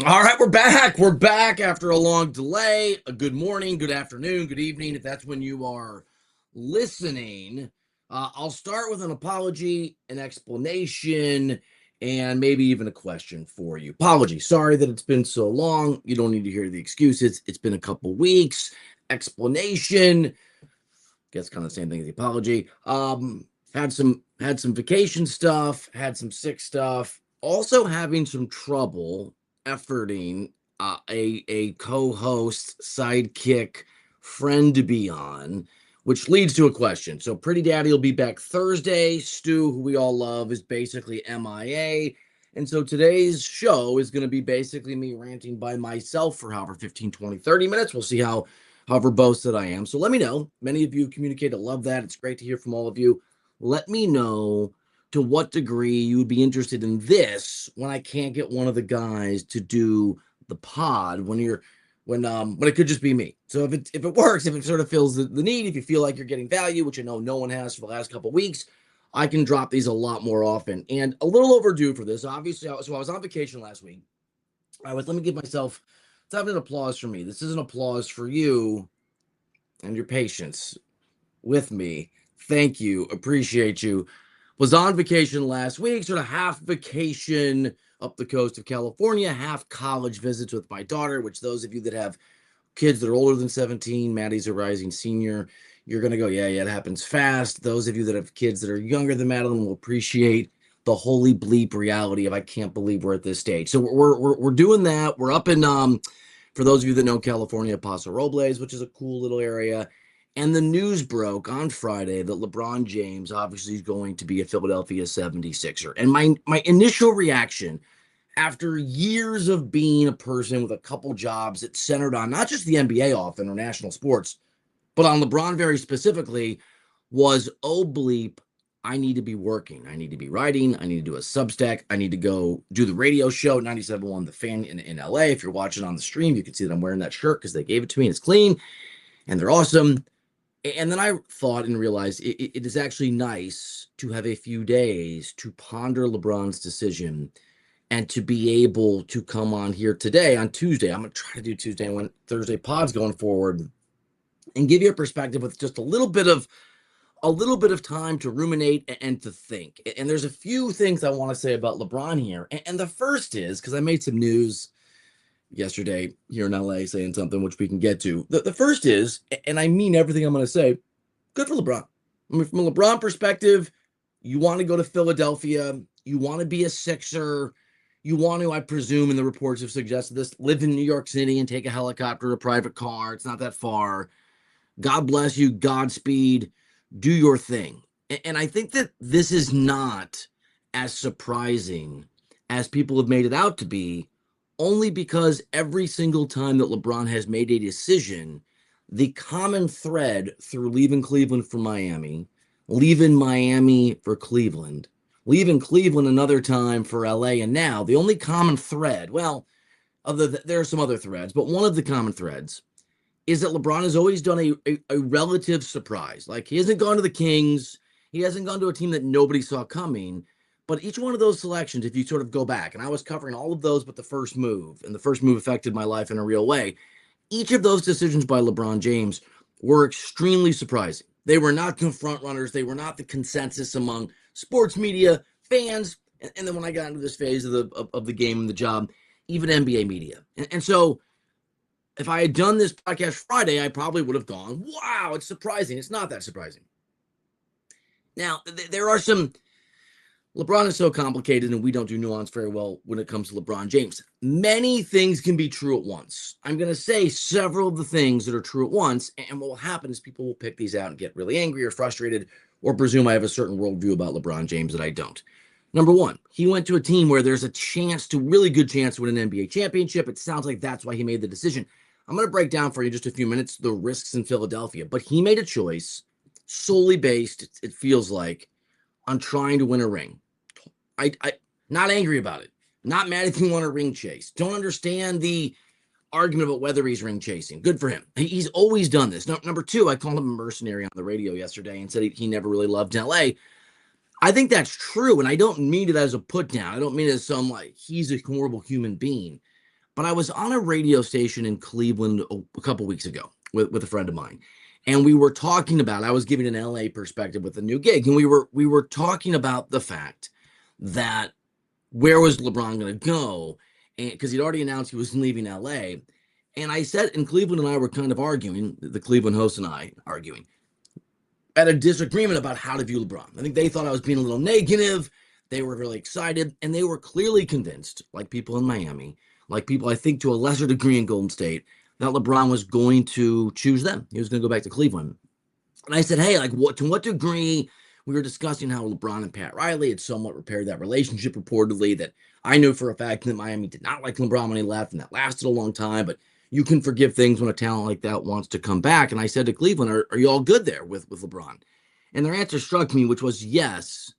All right, we're back. We're back after a long delay. A good morning, good afternoon, good evening, if that's when you are listening. I'll start with an apology, an explanation, and maybe even a question for you. Apology. Sorry that it's been so long. You don't need to hear the excuses. It's been a couple weeks. Explanation. Guess kind of the same thing as the apology. Had some vacation stuff, had some sick stuff. Also having some trouble efforting a co-host, sidekick, friend to be on, which leads to a question. So Pretty Daddy will be back Thursday. Stu, who we all love, is basically MIA. And so today's show is going to be basically me ranting by myself for however 15, 20, 30 minutes. We'll see how verbose that I am. So let me know. Many of you communicate. I love that. It's great to hear from all of you. Let me know to what degree you would be interested in this when I can't get one of the guys to do the pod when it could just be me. So if it works, if it sort of fills the need, if you feel like you're getting value, which I know no one has for the last couple of weeks, I can drop these a lot more often. And a little overdue for this. Obviously, so I was on vacation last week. Let me give myself, it's not an applause for me. This is an applause for you and your patience with me. Thank you. Appreciate you. Was on vacation last week, sort of half vacation up the coast of California, half college visits with my daughter, which those of you that have kids that are older than 17, Maddie's a rising senior, you're going to go, yeah, it happens fast. Those of you that have kids that are younger than Madeline will appreciate the holy bleep reality of I can't believe we're at this stage. So we're doing that. We're up in for those of you that know California, Paso Robles, which is a cool little area. And the news broke on Friday that LeBron James obviously is going to be a Philadelphia 76er. And my initial reaction after years of being a person with a couple jobs that centered on not just the NBA often or national sports, but on LeBron very specifically, was oh bleep, I need to be working. I need to be writing. I need to do a Substack. I need to go do the radio show, 97.1 The Fan in LA. If you're watching on the stream, you can see that I'm wearing that shirt because they gave it to me and it's clean and they're awesome. And then I thought and realized it is actually nice to have a few days to ponder LeBron's decision and to be able to come on here today on Tuesday. I'm going to try to do Tuesday when Thursday pod's going forward and give you a perspective with just a little bit of time to ruminate and to think. And there's a few things I want to say about LeBron here. And the first is because I made some news yesterday here in LA saying something which we can get to. The first is, and I mean everything I'm going to say, good for LeBron. I mean, from a LeBron perspective, you want to go to Philadelphia, you want to be a Sixer, you want to, I presume, and the reports have suggested this, live in New York City and take a helicopter or a private car. It's not that far. God bless you. Godspeed. Do your thing. And I think that this is not as surprising as people have made it out to be, only because every single time that LeBron has made a decision, the common thread through leaving Cleveland for Miami, leaving Miami for Cleveland, leaving Cleveland another time for LA, and now the only common thread, well, there are some other threads, but one of the common threads is that LeBron has always done a relative surprise. Like he hasn't gone to the Kings, he hasn't gone to a team that nobody saw coming. But each one of those selections, if you sort of go back, and I was covering all of those but the first move, and the first move affected my life in a real way. Each of those decisions by LeBron James were extremely surprising. They were not confront runners. They were not the consensus among sports media, fans, and then when I got into this phase of the game and the job, even NBA media. And so if I had done this podcast Friday, I probably would have gone, wow, it's surprising. It's not that surprising. Now, there are some, LeBron is so complicated and we don't do nuance very well when it comes to LeBron James. Many things can be true at once. I'm going to say several of the things that are true at once. And what will happen is people will pick these out and get really angry or frustrated or presume I have a certain worldview about LeBron James that I don't. Number one, he went to a team where there's a chance to, really good chance to win an NBA championship. It sounds like that's why he made the decision. I'm going to break down for you in just a few minutes the risks in Philadelphia, but he made a choice solely based, it feels like, on trying to win a ring. I not angry about it. Not mad if you want a ring chase. Don't understand the argument about whether he's ring chasing. Good for him. He's always done this. Number two, I called him a mercenary on the radio yesterday and said he never really loved LA. I think that's true, and I don't mean it as a put down. I don't mean it as some like he's a horrible human being. but I was on a radio station in Cleveland a couple weeks ago with a friend of mine, and we were talking about. I was giving an LA perspective with a new gig, and we were talking about the fact that where was LeBron going to go, and because he'd already announced he was leaving LA, and I said, and Cleveland and I were kind of arguing, the Cleveland host and I arguing at a disagreement about how to view LeBron. I think they thought I was being a little negative. They were really excited, and they were clearly convinced, like people in Miami, like people I think to a lesser degree in Golden State, that LeBron was going to choose them. He was going to go back to Cleveland. And I said, hey, like to what degree we were discussing how LeBron and Pat Riley had somewhat repaired that relationship reportedly, that I knew for a fact that Miami did not like LeBron when he left, and that lasted a long time, but you can forgive things when a talent like that wants to come back. And I said to Cleveland, are you all good there with LeBron? And their answer struck me, which was yes,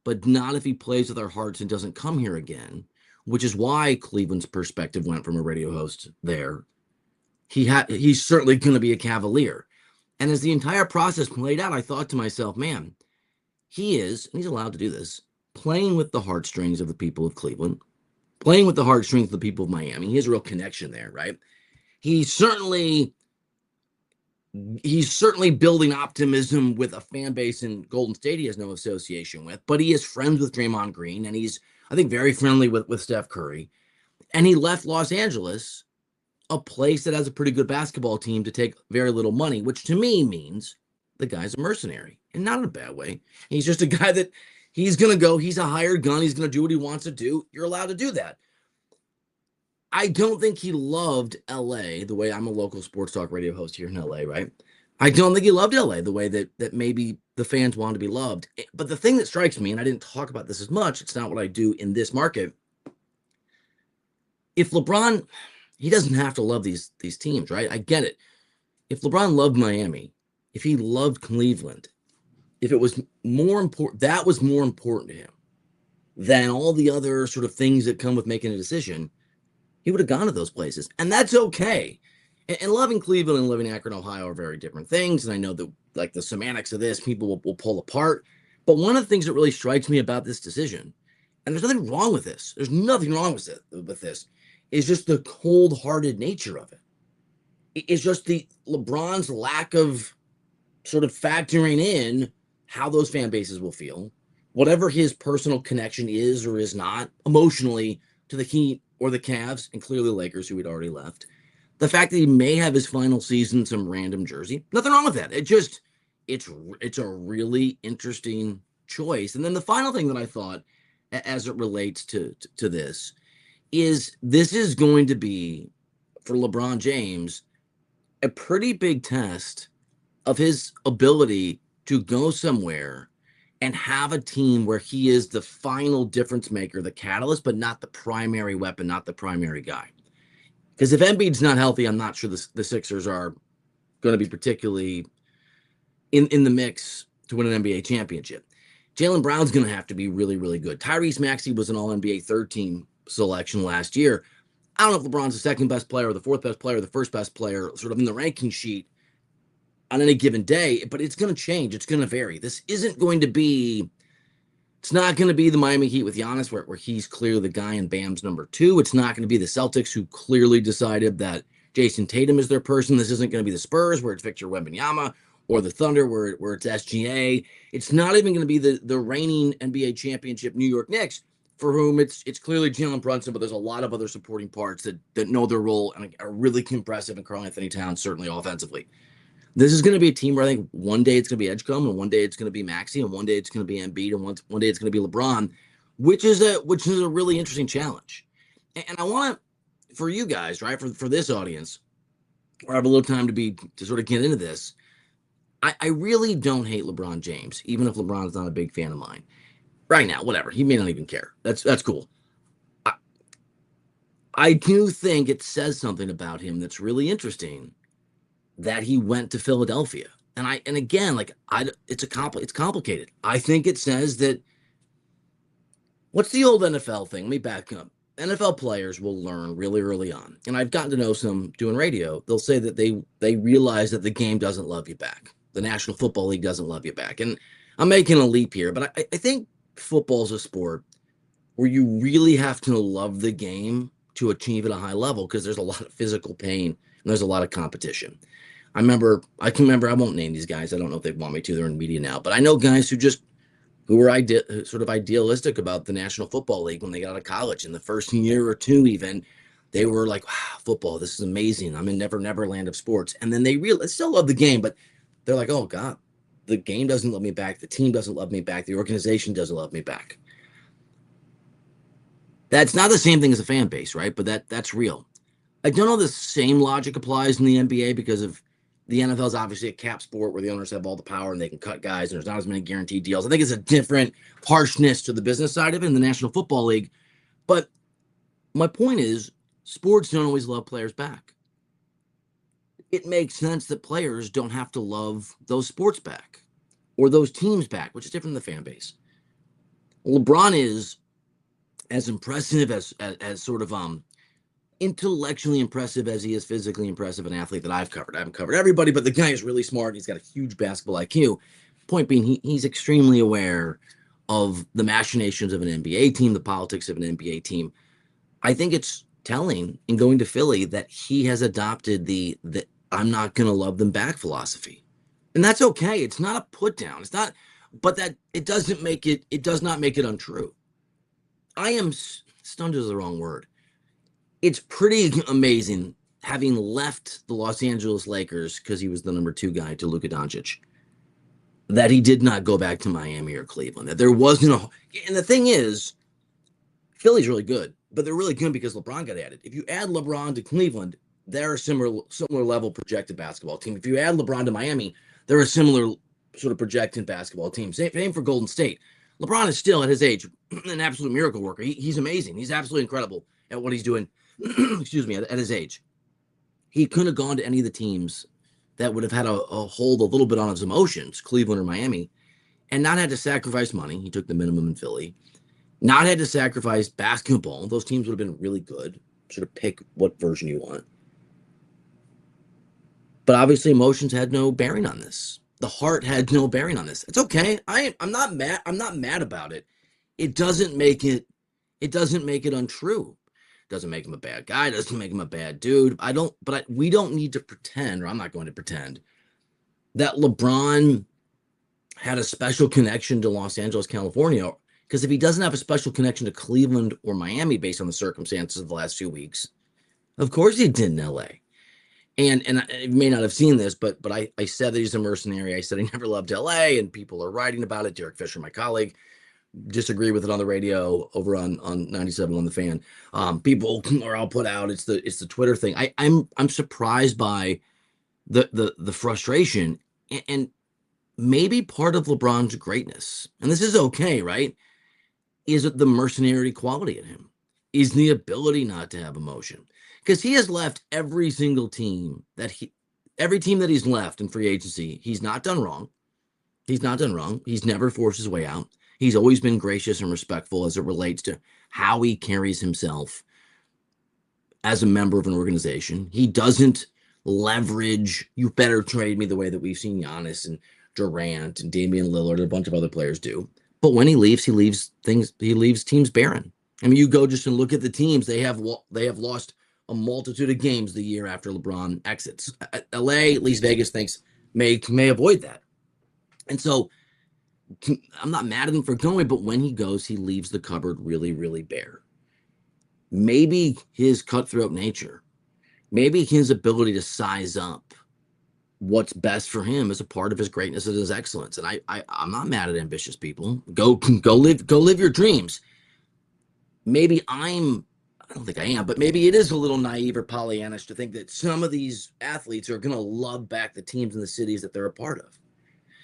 but not if he plays with our hearts and doesn't come here again, which is why Cleveland's perspective went from a radio host there. He's certainly going to be a Cavalier. And as the entire process played out, I thought to myself, man, he is, and he's allowed to do this, playing with the heartstrings of the people of Cleveland, playing with the heartstrings of the people of Miami. He has a real connection there, right? He's certainly building optimism with a fan base in Golden State he has no association with, but he is friends with Draymond Green, and he's, I think, very friendly with Steph Curry. And he left Los Angeles, a place that has a pretty good basketball team, to take very little money, which to me means the guy's a mercenary, and not in a bad way. He's just a guy that he's going to go, he's a hired gun, he's going to do what he wants to do. You're allowed to do that. I don't think he loved LA the way I'm a local sports talk radio host here in LA, right? I don't think he loved LA the way that maybe the fans want to be loved. But the thing that strikes me, and I didn't talk about this as much, it's not what I do in this market. If LeBron, he doesn't have to love these teams, right? I get it. If LeBron loved Miami, if he loved Cleveland, if it was more important, that was more important to him than all the other sort of things that come with making a decision, he would have gone to those places. And that's okay. And loving Cleveland and living in Akron, Ohio are very different things. And I know that, like, the semantics of this, people will pull apart. But one of the things that really strikes me about this decision, and there's nothing wrong with this, there's nothing wrong with this, is just the cold-hearted nature of it. It's just the LeBron's lack of sort of factoring in how those fan bases will feel, whatever his personal connection is or is not emotionally to the Heat or the Cavs, and clearly the Lakers, who had already left. The fact that he may have his final season in some random jersey, nothing wrong with that. It's a really interesting choice. And then the final thing that I thought, as it relates to this is going to be, for LeBron James, a pretty big test of his ability to go somewhere and have a team where he is the final difference maker, the catalyst, but not the primary weapon, not the primary guy. Because if Embiid's not healthy, I'm not sure the Sixers are going to be particularly in the mix to win an NBA championship. Jaylen Brown's going to have to be really, really good. Tyrese Maxey was an All-NBA third-team selection last year. I don't know if LeBron's the second best player or the fourth best player or the first best player sort of in the ranking sheet on any given day, but it's going to change. It's going to vary. This isn't going to be, it's not going to be the Miami Heat with Giannis where he's clearly the guy and Bam's number two. It's not going to be the Celtics, who clearly decided that Jason Tatum is their person. This isn't going to be the Spurs where it's Victor Wembanyama, or the Thunder where it's SGA. It's not even going to be the reigning NBA championship New York Knicks, for whom it's clearly Jalen Brunson, but there's a lot of other supporting parts that know their role and are really impressive, and Karl-Anthony Towns certainly offensively. This is going to be a team where I think one day it's going to be Edgecombe, and one day it's going to be Maxey, and one day it's going to be Embiid, and one day it's going to be LeBron, which is a really interesting challenge. And I want to, for you guys, right, for this audience, or I have a little time to sort of get into this, I really don't hate LeBron James, even if LeBron's not a big fan of mine. Right now, whatever. He may not even care. That's cool. I do think it says something about him that's really interesting, that he went to Philadelphia. And again, like, it's complicated. I think it says that, what's the old NFL thing? Let me back up. NFL players will learn really early on, and I've gotten to know some doing radio. They'll say that they realize that the game doesn't love you back. The National Football League doesn't love you back. And I'm making a leap here, but I think football's a sport where you really have to love the game to achieve at a high level because there's a lot of physical pain and there's a lot of competition. I can remember, I won't name these guys. I don't know if they want me to. They're in media now, but I know guys who were sort of idealistic about the National Football League when they got out of college. In the first year or two, even, they were like, wow, football, this is amazing. I'm in never land of sports. And then they still love the game, but they're like, oh, God, the game doesn't love me back. The team doesn't love me back. The organization doesn't love me back. That's not the same thing as a fan base, right? But that's real. I don't know if the same logic applies in the NBA because of the NFL is obviously a cap sport where the owners have all the power and they can cut guys and there's not as many guaranteed deals. I think it's a different harshness to the business side of it in the National Football League. But my point is, sports don't always love players back. It makes sense that players don't have to love those sports back or those teams back, which is different than the fan base. LeBron is as impressive as sort of intellectually impressive as he is physically impressive, an athlete that I've covered. I haven't covered everybody, but the guy is really smart. He's got a huge basketball IQ. Point being, he's extremely aware of the machinations of an NBA team, the politics of an NBA team. I think it's telling in going to Philly that he has adopted the I'm not going to love them back philosophy. And that's okay. It's not a put down. It's not, but that it does not make it untrue. I am stunned is the wrong word. It's pretty amazing having left the Los Angeles Lakers because he was the number 2 guy to Luka Doncic, that he did not go back to Miami or Cleveland. That there wasn't and the thing is, Philly's really good, but they're really good because LeBron got added. If you add LeBron to Cleveland, they're a similar level projected basketball team. If you add LeBron to Miami, they're a similar sort of projected basketball team. Same for Golden State. LeBron is still at his age an absolute miracle worker. He's amazing. He's absolutely incredible at what he's doing. Excuse me, at his age. He couldn't have gone to any of the teams that would have had a hold a little bit on his emotions, Cleveland or Miami, and not had to sacrifice money. He took the minimum in Philly. Not had to sacrifice basketball. Those teams would have been really good. Sort of pick what version you want. But obviously emotions had no bearing on this. The heart had no bearing on this. It's okay. I'm not mad. I'm not mad about it. It doesn't make it untrue. Doesn't make him a bad guy. Doesn't make him a bad dude. We don't need to pretend, or I'm not going to pretend, that LeBron had a special connection to Los Angeles, California. Because if he doesn't have a special connection to Cleveland or Miami based on the circumstances of the last few weeks, of course he did in LA. And I may not have seen this, but I said that he's a mercenary. I said he never loved LA, and people are writing about it. Derek Fisher, my colleague, disagree with it on the radio over on 97 on the Fan. People are all put out. It's the Twitter thing. I'm surprised by the frustration and maybe part of LeBron's greatness. And this is okay, right? Is it the mercenary quality in him? Is the ability not to have emotion? Because he has left every single team every team that he's left in free agency, he's not done wrong. He's not done wrong. He's never forced his way out. He's always been gracious and respectful as it relates to how he carries himself as a member of an organization. He doesn't leverage, you better trade me, the way that we've seen Giannis and Durant and Damian Lillard and a bunch of other players do. But when he leaves teams barren. I mean, you go just and look at the teams. They have lost a multitude of games the year after LeBron exits. LA, at least Vegas thinks, may avoid that. And so I'm not mad at him for going, but when he goes, he leaves the cupboard really, really bare. Maybe his cutthroat nature, maybe his ability to size up what's best for him is a part of his greatness and his excellence. And I'm not mad at ambitious people. Go live your dreams. Maybe I don't think I am, but maybe it is a little naive or Pollyannish to think that some of these athletes are going to love back the teams and the cities that they're a part of.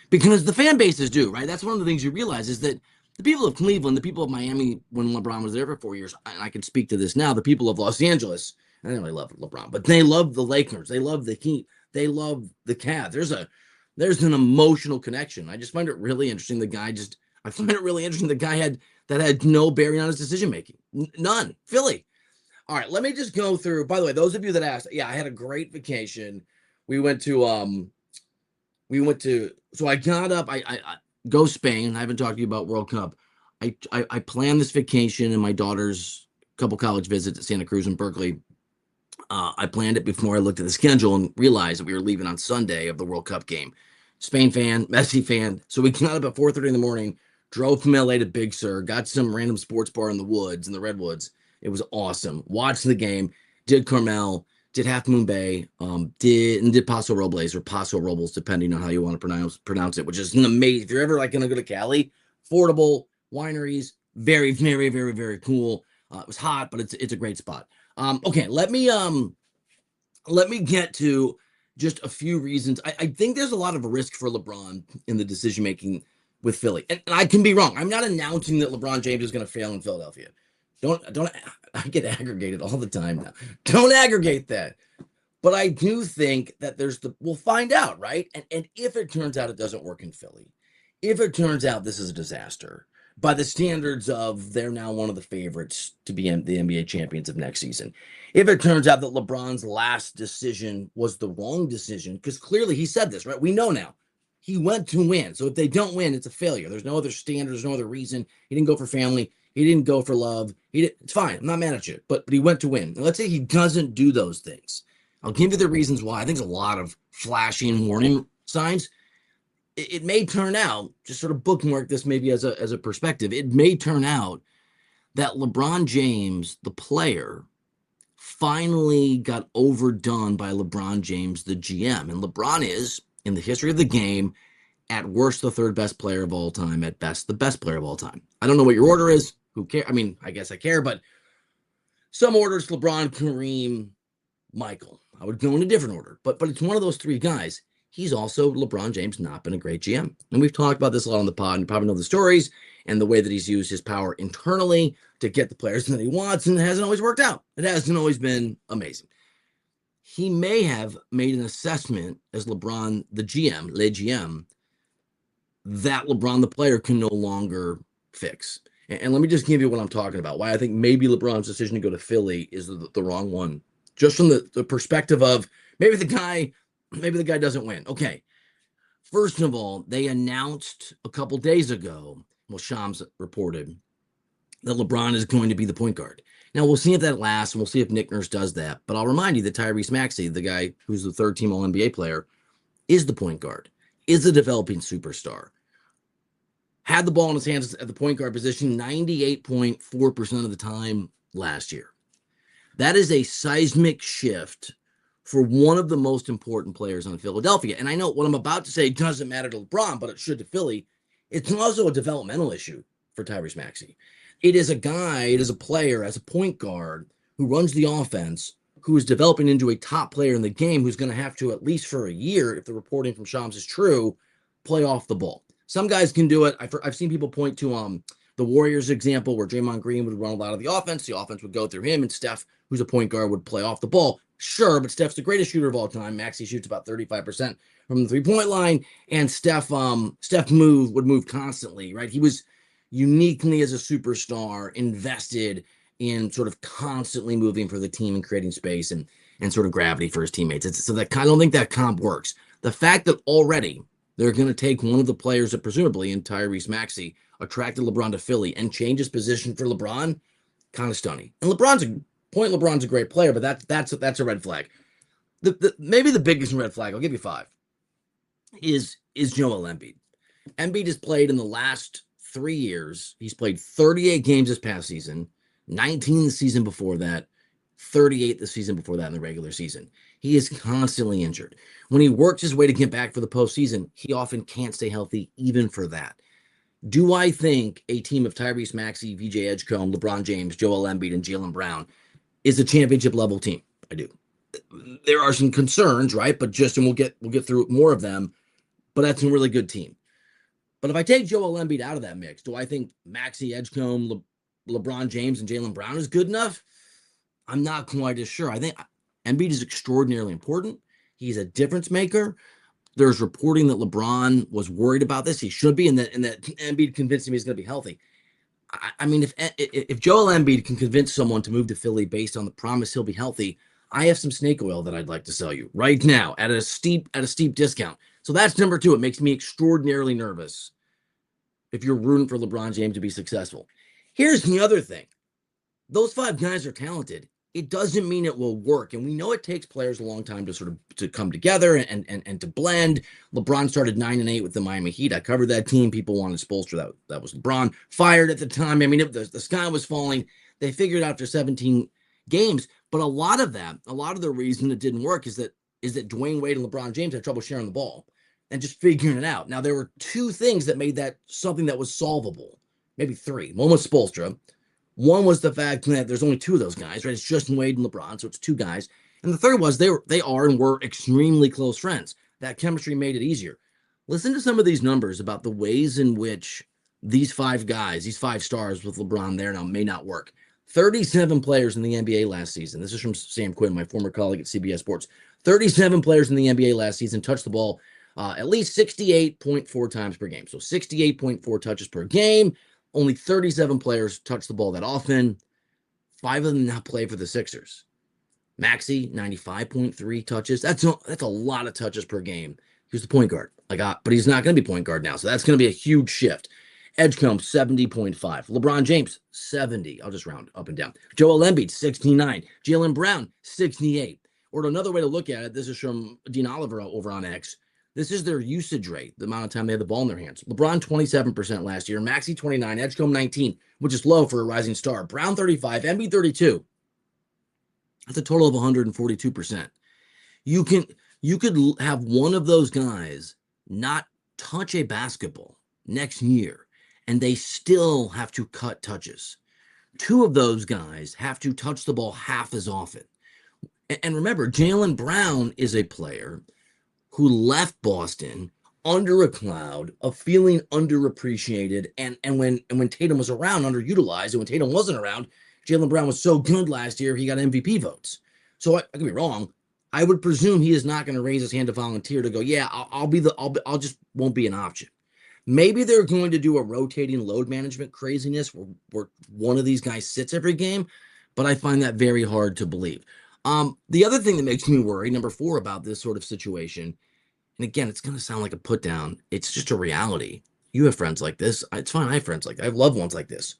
Because the fan bases do, right? That's one of the things you realize is that the people of Cleveland, the people of Miami, when LeBron was there for 4 years, and I can speak to this now, the people of Los Angeles, I don't really love LeBron, but they love the Lakers. They love the Heat. They love the Cavs. There's an emotional connection. I just find it really interesting. I find it really interesting the guy had no bearing on his decision-making. None. Philly. All right, let me just go through. By the way, those of you that asked, yeah, I had a great vacation. We went to so I got up, I go Spain. I haven't talked to you about World Cup. I planned this vacation in my daughter's couple college visits at Santa Cruz and Berkeley. I planned it before I looked at the schedule and realized that we were leaving on Sunday of the World Cup game. Spain fan, Messi fan. So we got up at 4:30 in the morning, drove from LA to Big Sur, got some random sports bar in the woods, in the Redwoods. It was awesome. Watched the game, did Carmel, did Half Moon Bay, did Paso Robles or Paso Robles, depending on how you want to pronounce it, which is an amazing. If you're ever like going to go to Cali, affordable wineries, very, very, very, very cool. It was hot, but it's a great spot. Okay, let me get to just a few reasons. I think there's a lot of risk for LeBron in the decision making with Philly, and I can be wrong. I'm not announcing that LeBron James is going to fail in Philadelphia. Don't. I get aggregated all the time now. Don't aggregate that. But I do think that we'll find out, right? And if it turns out it doesn't work in Philly, if it turns out this is a disaster, by the standards of they're now one of the favorites to be the NBA champions of next season. If it turns out that LeBron's last decision was the wrong decision, because clearly he said this, right? We know now. He went to win. So if they don't win, it's a failure. There's no other standard. There's no other reason. He didn't go for family. He didn't go for love. It's fine. I'm not mad at you. But he went to win. And let's say he doesn't do those things. I'll give you the reasons why. I think there's a lot of flashing warning signs. It may turn out, just sort of bookmark this maybe as a perspective, it may turn out that LeBron James, the player, finally got overdone by LeBron James, the GM. And LeBron is, in the history of the game, at worst the third best player of all time, at best the best player of all time. I don't know what your order is. Who cares? I mean, I guess I care, but some orders: LeBron, Kareem, Michael. I would go in a different order, but it's one of those three guys. He's also, LeBron James, not been a great GM. And we've talked about this a lot on the pod, and you probably know the stories and the way that he's used his power internally to get the players that he wants, and it hasn't always worked out. It hasn't always been amazing. He may have made an assessment as LeBron, the GM, le GM, that LeBron, the player, can no longer fix. And let me just give you what I'm talking about, why I think maybe LeBron's decision to go to Philly is the wrong one. Just from the perspective of maybe the guy doesn't win. Okay. First of all, they announced a couple days ago, well, Shams reported, that LeBron is going to be the point guard. Now, we'll see if that lasts, and we'll see if Nick Nurse does that. But I'll remind you that Tyrese Maxey, the guy who's the third-team All-NBA player, is the point guard, is a developing superstar. Had the ball in his hands at the point guard position 98.4% of the time last year. That is a seismic shift for one of the most important players on Philadelphia. And I know what I'm about to say doesn't matter to LeBron, but it should to Philly. It's also a developmental issue for Tyrese Maxey. It is a player, as a point guard, who runs the offense, who is developing into a top player in the game, who's going to have to, at least for a year, if the reporting from Shams is true, play off the ball. Some guys can do it. I've seen people point to the Warriors example where Draymond Green would run a lot of the offense would go through him, and Steph, who's a point guard, would play off the ball. Sure, but Steph's the greatest shooter of all time. Maxey shoots about 35% from the three-point line, and Steph would move constantly, right? He was uniquely, as a superstar, invested in sort of constantly moving for the team and creating space and sort of gravity for his teammates. So that I don't think that comp works. The fact that already they're going to take one of the players that presumably in Tyrese Maxey attracted LeBron to Philly and change his position for LeBron, kind of stunning. And LeBron's a great player, but that's a red flag. Maybe the biggest red flag, I'll give you 5, is Joel Embiid. Embiid has played in the last 3 years. He's played 38 games this past season, 19 the season before that, 38 the season before that in the regular season. He is constantly injured. When he works his way to get back for the postseason, he often can't stay healthy even for that. Do I think a team of Tyrese Maxey, VJ Edgecombe, LeBron James, Joel Embiid, and Jaylen Brown is a championship level team? I do. There are some concerns, right? But and we'll get through more of them. But that's a really good team. But if I take Joel Embiid out of that mix, do I think Maxey, Edgecombe, LeBron James, and Jaylen Brown is good enough? I'm not quite as sure. I think Embiid is extraordinarily important. He's a difference maker. There's reporting that LeBron was worried about this. He should be, and that Embiid convinced him he's going to be healthy. I mean, if Joel Embiid can convince someone to move to Philly based on the promise he'll be healthy, I have some snake oil that I'd like to sell you right now at a steep discount. So that's number 2. It makes me extraordinarily nervous if you're rooting for LeBron James to be successful. Here's the other thing. those five guys are talented. It doesn't mean it will work. And we know it takes players a long time to sort of to come together and to blend. LeBron started 9-8 with the Miami Heat. I covered that team. People wanted Spoelstra. That was LeBron. Fired at the time. I mean, the sky was falling. They figured after 17 games. But a lot of the reason it didn't work is that Dwayne Wade and LeBron James had trouble sharing the ball and just figuring it out. Now, there were two things that made that something that was solvable. Maybe three. One was Spoelstra. One was the fact that there's only two of those guys, right? It's Justin Wade and LeBron, so it's two guys. And the third was they are and were extremely close friends. That chemistry made it easier. Listen to some of these numbers about the ways in which these five guys, these five stars with LeBron there now may not work. 37 players in the NBA last season. This is from Sam Quinn, my former colleague at CBS Sports. 37 players in the NBA last season touched the ball at least 68.4 times per game. So 68.4 touches per game. Only 37 players touch the ball that often. 5 of them now play for the Sixers. Maxey, 95.3 touches. That's a lot of touches per game. He's the point guard. But he's not going to be point guard now, so that's going to be a huge shift. Edgecombe, 70.5. LeBron James, 70. I'll just round up and down. Joel Embiid, 69. Jaylen Brown, 68. Or another way to look at it, this is from Dean Oliver over on X. This is their usage rate, the amount of time they have the ball in their hands. LeBron, 27% last year. Maxey, 29. Edgecombe, 19, which is low for a rising star. Brown, 35. Embiid, 32. That's a total of 142%. You could have one of those guys not touch a basketball next year, and they still have to cut touches. Two of those guys have to touch the ball half as often. And remember, Jaylen Brown is a player who left Boston under a cloud of feeling underappreciated. And when Tatum was around, underutilized. And when Tatum wasn't around, Jaylen Brown was so good last year, he got MVP votes. So I could be wrong. I would presume he is not going to raise his hand to volunteer to go, yeah, I'll just won't be an option. Maybe they're going to do a rotating load management craziness where one of these guys sits every game, but I find that very hard to believe. The other thing that makes me worry, number 4, about this sort of situation, and again, it's going to sound like a put down. It's just a reality. You have friends like this. It's fine. I have friends like that. I have loved ones like this.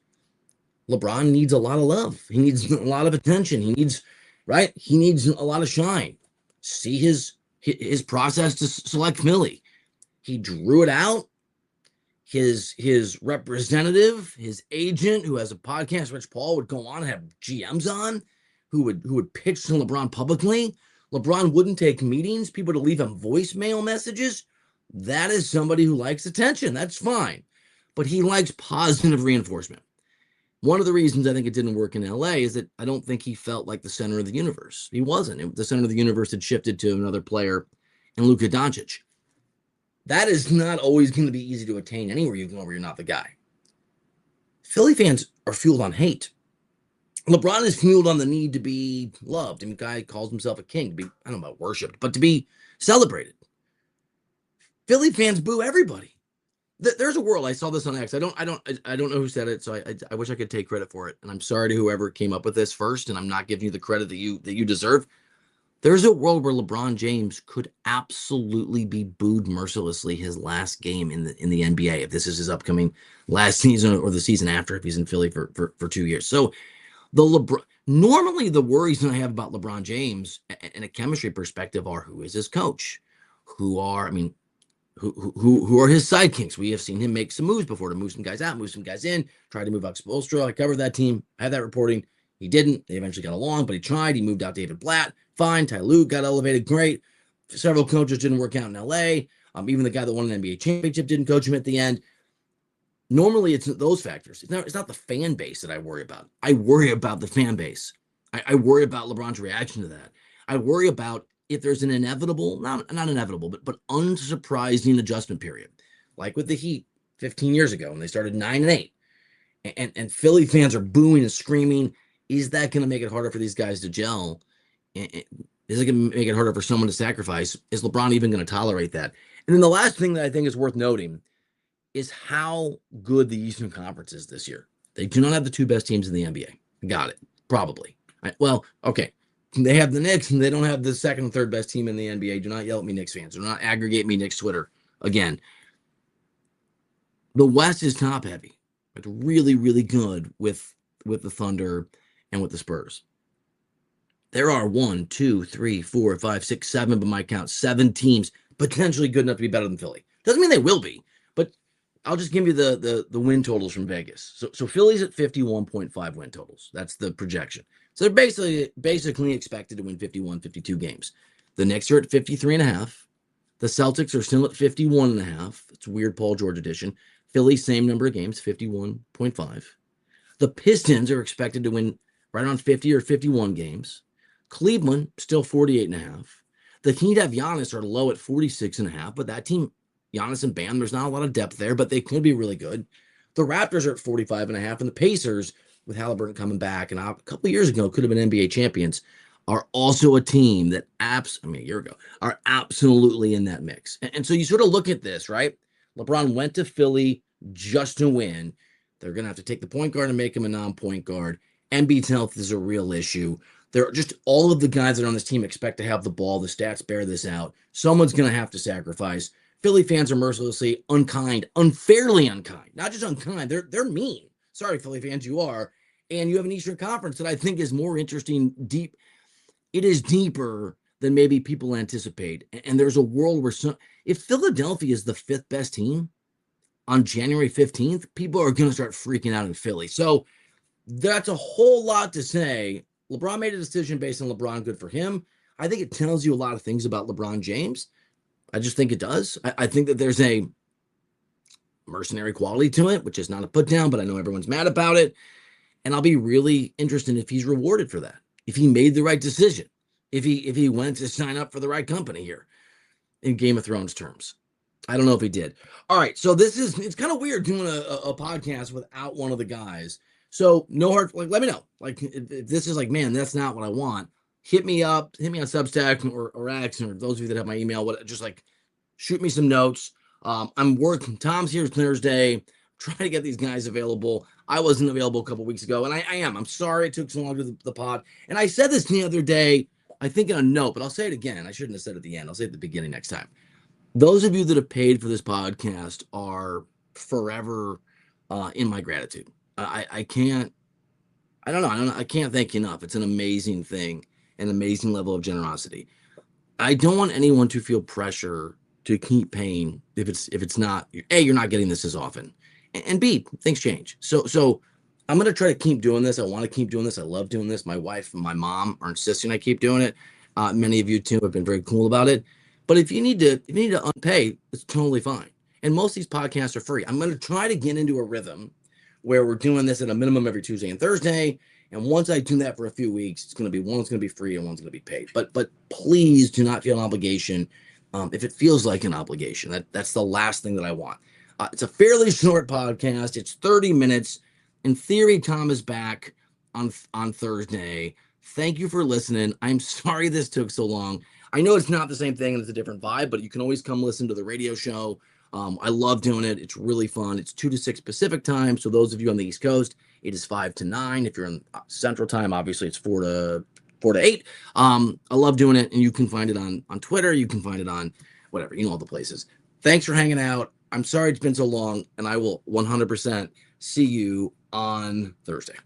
LeBron needs a lot of love. He needs a lot of attention. He needs a lot of shine. See his process to select Philly. He drew it out. His representative, his agent, who has a podcast, Rich Paul, would go on and have GMs on, who would pitch to LeBron publicly. LeBron wouldn't take meetings. People would leave him voicemail messages. That is somebody who likes attention. That's fine. But he likes positive reinforcement. One of the reasons I think it didn't work in LA is that I don't think he felt like the center of the universe. He wasn't. The center of the universe had shifted to another player in Luka Doncic. That is not always going to be easy to attain anywhere you go where you're not the guy. Philly fans are fueled on hate. LeBron is fueled on the need to be loved. I mean, the guy calls himself a king, to be, I don't know about worshipped, but to be celebrated. Philly fans boo everybody. There's a world. I saw this on X. I don't know who said it, so I wish I could take credit for it. And I'm sorry to whoever came up with this first, and I'm not giving you the credit that you deserve. There's a world where LeBron James could absolutely be booed mercilessly his last game in the NBA, if this is his upcoming last season or the season after, if he's in Philly for 2 years. So normally the worries that I have about LeBron James in a chemistry perspective are, who is his coach? Who are his sidekicks? We have seen him make some moves before to move some guys out, move some guys in, try to move out Spoelstra. I covered that team. I had that reporting. He didn't. They eventually got along, but he tried. He moved out David Blatt. Fine. Ty Lue got elevated. Great. Several coaches didn't work out in LA. Even the guy that won an NBA championship didn't coach him at the end. Normally, it's those factors. It's not the fan base that I worry about. I worry about the fan base. I worry about LeBron's reaction to that. I worry about if there's an inevitable, not inevitable, but unsurprising adjustment period, like with the Heat 15 years ago when they started 9-8, and Philly fans are booing and screaming. Is that going to make it harder for these guys to gel? Is it going to make it harder for someone to sacrifice? Is LeBron even going to tolerate that? And then the last thing that I think is worth noting is how good the Eastern Conference is this year. They do not have the two best teams in the NBA. Got it. Probably. Okay. They have the Knicks, and they don't have the second and third best team in the NBA. Do not yell at me, Knicks fans. Do not aggregate me, Knicks Twitter. Again, the West is top heavy. It's really, really good with the Thunder and with the Spurs. There are 1, 2, 3, 4, 5, 6, 7, by my count, 7 teams potentially good enough to be better than Philly. Doesn't mean they will be, but I'll just give you the win totals from Vegas. So Philly's at 51.5 win totals. That's the projection. So they're basically expected to win 51, 52 games. The Knicks are at 53.5. The Celtics are still at 51.5. It's weird Paul George edition. Philly, same number of games, 51.5. The Pistons are expected to win right around 50 or 51 games. Cleveland, still 48.5. The Heat have Giannis are low at 46.5, but that team, Giannis and Bam, there's not a lot of depth there, but they could be really good. The Raptors are at 45.5, and the Pacers, with Halliburton coming back, and a couple of years ago could have been NBA champions, are also a team that a year ago, are absolutely in that mix. And so you sort of look at this, right? LeBron went to Philly just to win. They're going to have to take the point guard and make him a non-point guard. Embiid's health is a real issue. They're just all of the guys that are on this team expect to have the ball. The stats bear this out. Someone's going to have to sacrifice. Philly fans are mercilessly unkind, unfairly unkind. Not just unkind, they're mean. Sorry, Philly fans, you are. And you have an Eastern Conference that I think is more interesting, deep. It is deeper than maybe people anticipate. And there's a world where if Philadelphia is the 5th best team on January 15th, people are going to start freaking out in Philly. So that's a whole lot to say. LeBron made a decision based on LeBron. Good for him. I think it tells you a lot of things about LeBron James. I just think it does. I think that there's a mercenary quality to it, which is not a put down, but I know everyone's mad about it. And I'll be really interested if he's rewarded for that. If he made the right decision, if he went to sign up for the right company here in Game of Thrones terms. I don't know if he did. All right, so it's kind of weird doing a podcast without one of the guys. So no hard, let me know. If this is man, that's not what I want. Hit me up, hit me on Substack or X, or those of you that have my email, just shoot me some notes. I'm working. Tom's here Thursday. Trying to get these guys available. I wasn't available a couple weeks ago, and I am. I'm sorry it took so long to do the pod. And I said this the other day, I think in a note, but I'll say it again. I shouldn't have said it at the end. I'll say it at the beginning next time. Those of you that have paid for this podcast are forever in my gratitude. I can't thank you enough. It's an amazing thing, an amazing level of generosity. I don't want anyone to feel pressure to keep paying if it's not, A, you're not getting this as often, and B, things change. So I'm going to try to keep doing this. I want to keep doing this. I love doing this. My wife and my mom are insisting I keep doing it. Many of you too have been very cool about it. But if you need to unpay, it's totally fine. And most of these podcasts are free. I'm going to try to get into a rhythm where we're doing this at a minimum every Tuesday and Thursday. And once I do that for a few weeks, one's going to be free and one's going to be paid. But please do not feel an obligation. If it feels like an obligation, that's the last thing that I want. It's a fairly short podcast. It's 30 minutes. In theory, Tom is back on Thursday. Thank you for listening. I'm sorry this took so long. I know it's not the same thing and it's a different vibe, but you can always come listen to the radio show. I love doing it. It's really fun. It's 2 to 6 Pacific time. So those of you on the East Coast, it is 5 to 9. If you're in Central time, obviously it's 4 to 8. I love doing it, and you can find it on Twitter. You can find it on whatever, all the places. Thanks for hanging out. I'm sorry it's been so long, and I will 100% see you on Thursday.